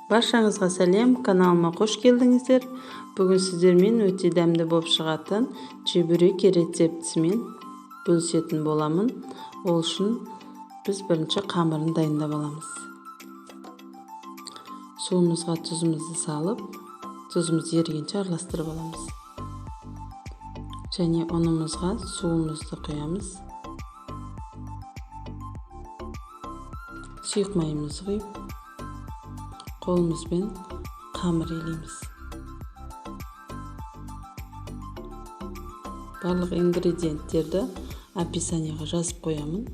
Баршаңызға сәлем, каналыма қош келдіңіздер. Бүгін сіздермен өте дәмді болып шығатын чебуреки рецептісімен бөлісетін боламын. Ол үшін біз бірінші қамырын дайындап аламыз. Суымызға тұзымызды салып, тұзымыз ерігенше араластырып аламыз. Және ұнымызға суымызды құямыз. Сұйық майымызды құйып, қолымызбен қамыр елейміз. Барлық ингредиенттерді описанияға жазып қоямын.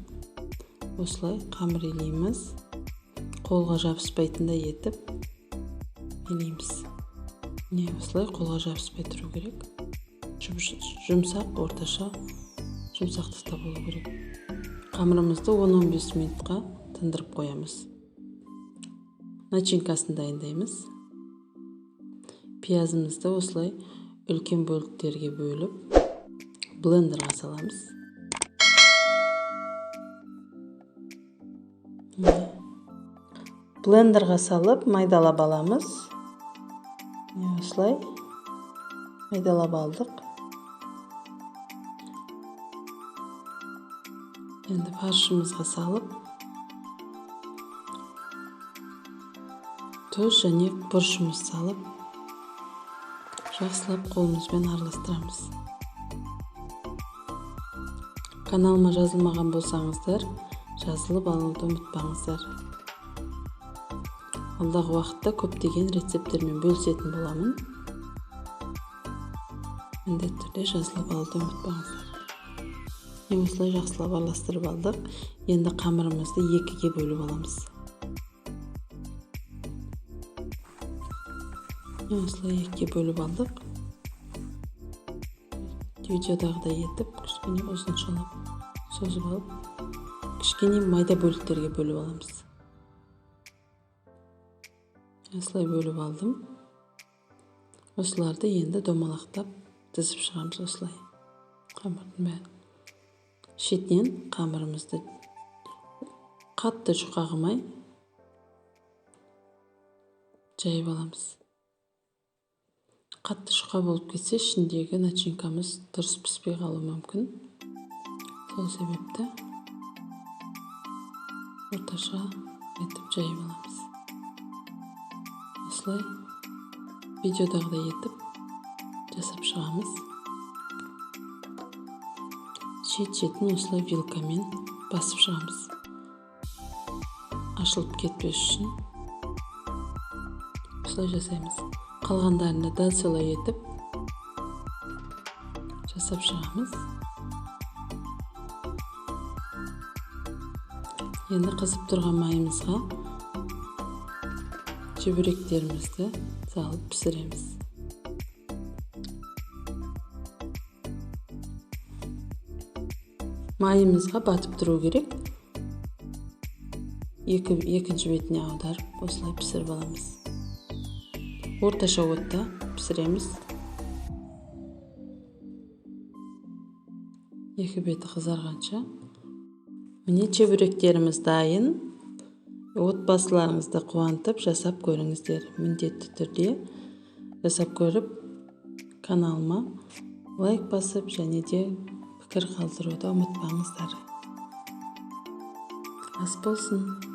Осылай қамыр елейміз. Қолға жабыспайтындай етіп елейміз. Осылай қолға жабыспай тұру керек. Жұмсақ, орташа жұмсақтықта болу керек. Қамырымызды 10-15 минутқа тындырып қоямыз. Начинкасын дайындаймыз. Пиязымызды осылай үлкен бөліктерге бөліп, блендерға саламыз. Блендерға салып, майдалап аламыз. Осылай майдалап алдық. Енді фаршымызға салып, тұз және бұрышымыз салып, жақсылап қолымызбен араластырамыз. Каналыма жазылмаған болсаңыздар, жазылып алуды ұмытпаңыздар. Алдағы уақытта көптеген рецепттермен бөлісетін боламын. Міндетті түрде жазылып алуды ұмытпаңыздар. Осылай жақсылап араластырып алдық. Енді қамырымызды екіге бөліп аламыз. Осылай екіге бөліп алдық. Видеодағыдай етіп, кішкене ұзыншалап созып алып, кішкене майда бөліктерге бөліп аламыз. Осылай бөліп алдым. Осыларды енді домалақтап тізіп шығамыз. Осылай қамырдың бәрін. Шетінен қамырымызды қатты жұқа қылмай жайып аламыз. Қатты жұқа болып кетсе, ішіндегі начинкамыз дұрыс піспей қалуы мүмкін. Сол себепті орташа етіп жайып аламыз. Осылай видеодағыдай етіп жасап шығамыз. Шет-шетін осылай вилкамен басып шығамыз. Ашылып кетпес үшін осылай жасаймыз. Қалғандарында дәл солай етіп жасап шығамыз. Енді қызып тұрған майымызға чебуректерімізді салып пісіреміз. Майымызға батып тұру керек. Екінші бетіне аударып, осылай пісіріп аламыз. Орташа отта пісіреміз. Екі беті қызарғанша. Міне чебуректеріміз дайын. Отбасыларыңызды қуантып жасап көріңіздер. Міндетті түрде жасап көріп, каналыма лайк басып және де пікір қалдыруды ұмытпаңыздар. Ас болсын.